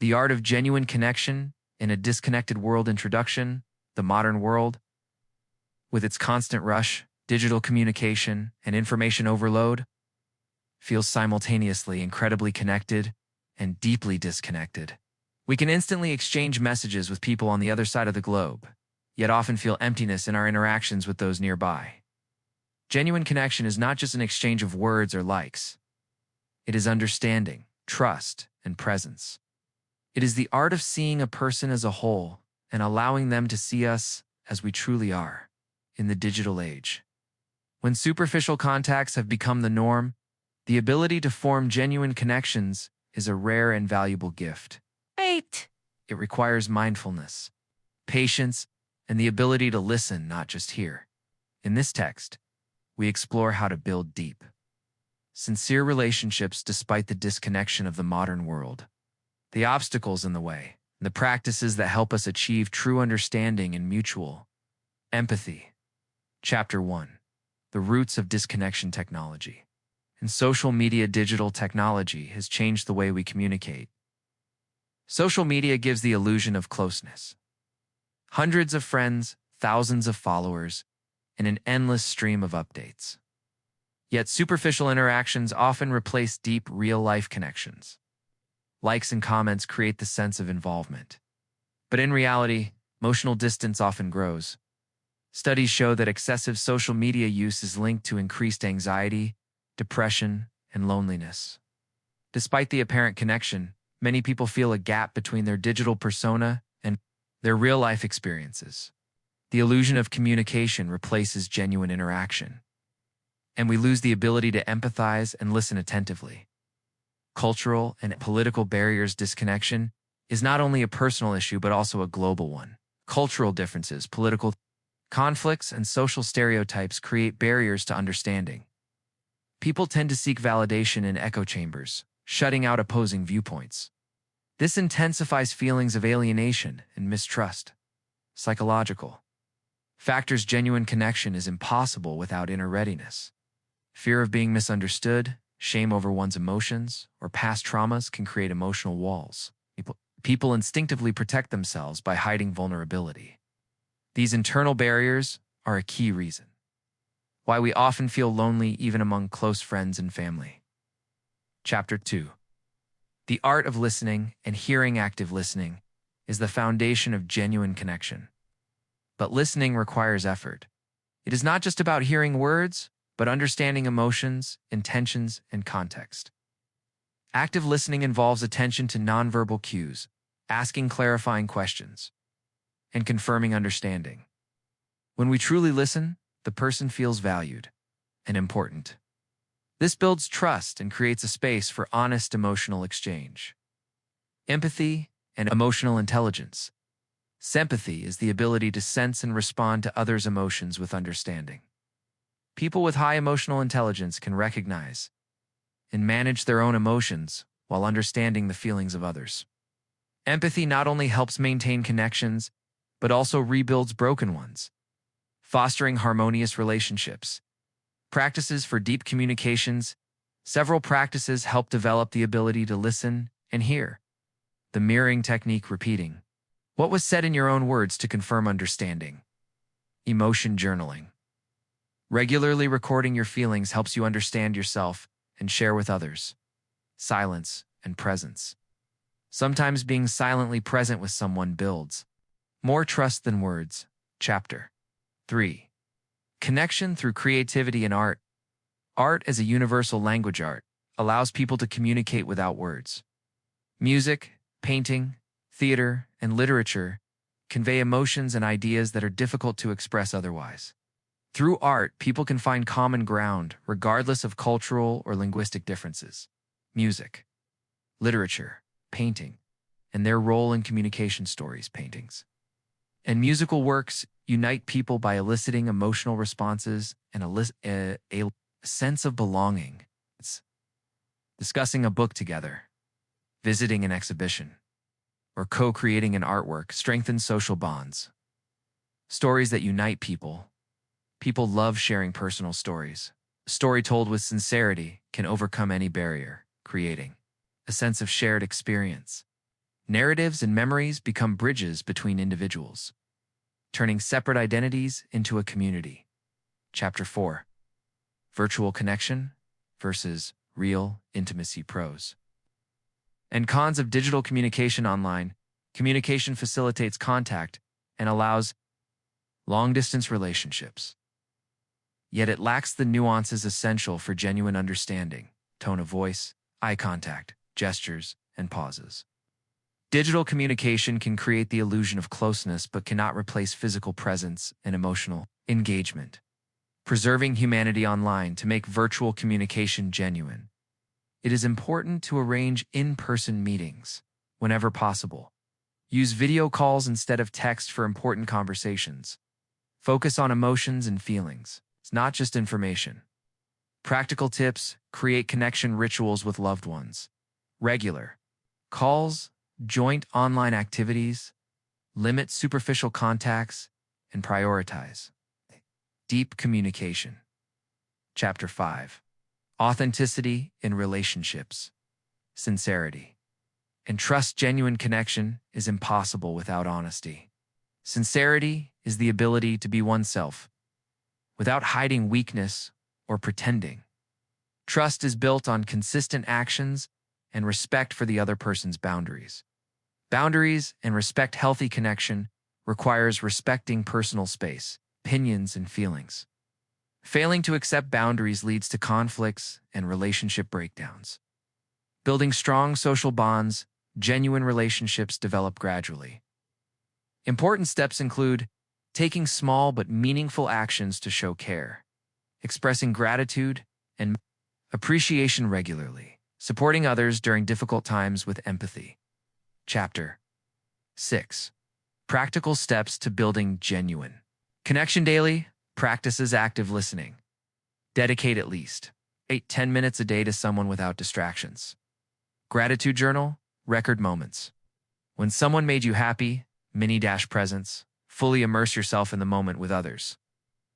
The Art of Genuine Connection in a Disconnected World Introduction, the modern world, with its constant rush, digital communication, and information overload, feels simultaneously incredibly connected and deeply disconnected. We can instantly exchange messages with people on the other side of the globe, yet often feel emptiness in our interactions with those nearby. Genuine connection is not just an exchange of words or likes. It is understanding, trust, and presence. It is the art of seeing a person as a whole and allowing them to see us as we truly are in the digital age. When superficial contacts have become the norm, the ability to form genuine connections is a rare and valuable gift. Wait. It requires mindfulness, patience, and the ability to listen, not just hear. In this text, we explore how to build deep, sincere relationships despite the disconnection of the modern world, the obstacles in the way, and the practices that help us achieve true understanding and mutual empathy. Chapter 1. The Roots of Disconnection Technology. In social media, digital technology has changed the way we communicate. Social media gives the illusion of closeness. Hundreds of friends, thousands of followers, and an endless stream of updates. Yet superficial interactions often replace deep, real-life connections. Likes and comments create the sense of involvement. But in reality, emotional distance often grows. Studies show that excessive social media use is linked to increased anxiety, depression, and loneliness. Despite the apparent connection, many people feel a gap between their digital persona and their real-life experiences. The illusion of communication replaces genuine interaction, and we lose the ability to empathize and listen attentively. Cultural and political barriers. Disconnection is not only a personal issue but also a global one. Cultural differences, political conflicts, and social stereotypes create barriers to understanding. People tend to seek validation in echo chambers, shutting out opposing viewpoints. This intensifies feelings of alienation and mistrust. Psychological factors. Genuine connection is impossible without inner readiness. Fear of being misunderstood, shame over one's emotions, or past traumas can create emotional walls. People instinctively protect themselves by hiding vulnerability. These internal barriers are a key reason why we often feel lonely even among close friends and family. Chapter 2. The art of listening and hearing. Active listening is the foundation of genuine connection. But listening requires effort. It is not just about hearing words, but understanding emotions, intentions, and context. Active listening involves attention to nonverbal cues, asking clarifying questions, and confirming understanding. When we truly listen, the person feels valued and important. This builds trust and creates a space for honest emotional exchange. Empathy and emotional intelligence. Sympathy is the ability to sense and respond to others' emotions with understanding. People with high emotional intelligence can recognize and manage their own emotions while understanding the feelings of others. Empathy not only helps maintain connections, but also rebuilds broken ones, fostering harmonious relationships. Practices for deep communications. Several practices help develop the ability to listen and hear. The mirroring technique. Repeating what was said in your own words to confirm understanding. Emotion journaling. Regularly recording your feelings helps you understand yourself and share with others. Silence and presence. Sometimes being silently present with someone builds more trust than words. Chapter 3. Connection through creativity and art. Art as a universal language. Art allows people to communicate without words. Music, painting, theater, and literature convey emotions and ideas that are difficult to express otherwise. Through art, people can find common ground regardless of cultural or linguistic differences. Music, literature, painting, and their role in communication. Stories, paintings, and musical works unite people by eliciting emotional responses and a sense of belonging. It's discussing a book together, visiting an exhibition, or co-creating an artwork strengthens social bonds. Stories that unite people. People love sharing personal stories. A story told with sincerity can overcome any barrier, creating a sense of shared experience. Narratives and memories become bridges between individuals, turning separate identities into a community. Chapter 4. Virtual connection versus real intimacy. Pros and cons of digital communication. Online communication facilitates contact and allows long-distance relationships. Yet it lacks the nuances essential for genuine understanding: tone of voice, eye contact, gestures, and pauses. Digital communication can create the illusion of closeness but cannot replace physical presence and emotional engagement. Preserving humanity online. To make virtual communication genuine, it is important to arrange in-person meetings whenever possible. Use video calls instead of text for important conversations. Focus on emotions and feelings. It's not just information. Practical tips: create connection rituals with loved ones. Regular calls, joint online activities, limit superficial contacts, and prioritize deep communication. Chapter 5. Authenticity in relationships. Sincerity and trust. Genuine connection is impossible without honesty. Sincerity is the ability to be oneself without hiding weakness or pretending. Trust is built on consistent actions and respect for the other person's boundaries. Boundaries and respect. Healthy connection requires respecting personal space, opinions, and feelings. Failing to accept boundaries leads to conflicts and relationship breakdowns. Building strong social bonds. Genuine relationships develop gradually. Important steps include taking small but meaningful actions to show care, expressing gratitude and appreciation regularly, supporting others during difficult times with empathy. Chapter 6. Practical steps to building genuine connection. Daily practices: active listening. Dedicate at least 8-10 minutes a day to someone without distractions. Gratitude journal. Record moments when someone made you happy. Mini-presents. Fully immerse yourself in the moment with others,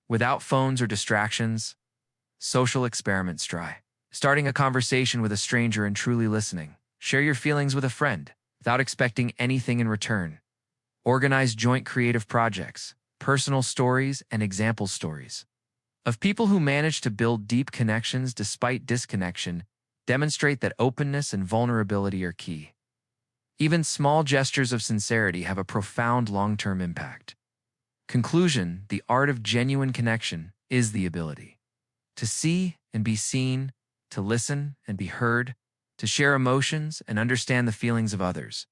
without phones or distractions. Social experiments. Try starting a conversation with a stranger and truly listening. Share your feelings with a friend without expecting anything in return. Organize joint creative projects. Personal stories and example stories of people who manage to build deep connections despite disconnection demonstrate that openness and vulnerability are key. Even small gestures of sincerity have a profound long-term impact. Conclusion: the art of genuine connection is the ability to see and be seen, to listen and be heard, to share emotions and understand the feelings of others.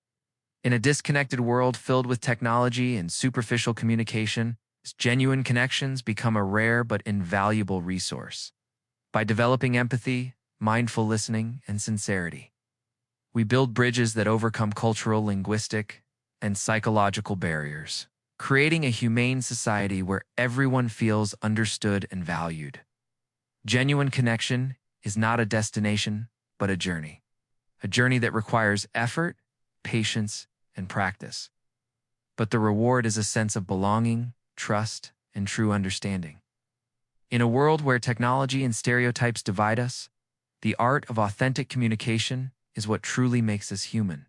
In a disconnected world filled with technology and superficial communication, genuine connections become a rare but invaluable resource. By developing empathy, mindful listening, and sincerity, we build bridges that overcome cultural, linguistic, and psychological barriers, creating a humane society where everyone feels understood and valued. Genuine connection is not a destination, but a journey that requires effort, patience, and practice. But the reward is a sense of belonging, trust, and true understanding. In a world where technology and stereotypes divide us, the art of authentic communication is what truly makes us human.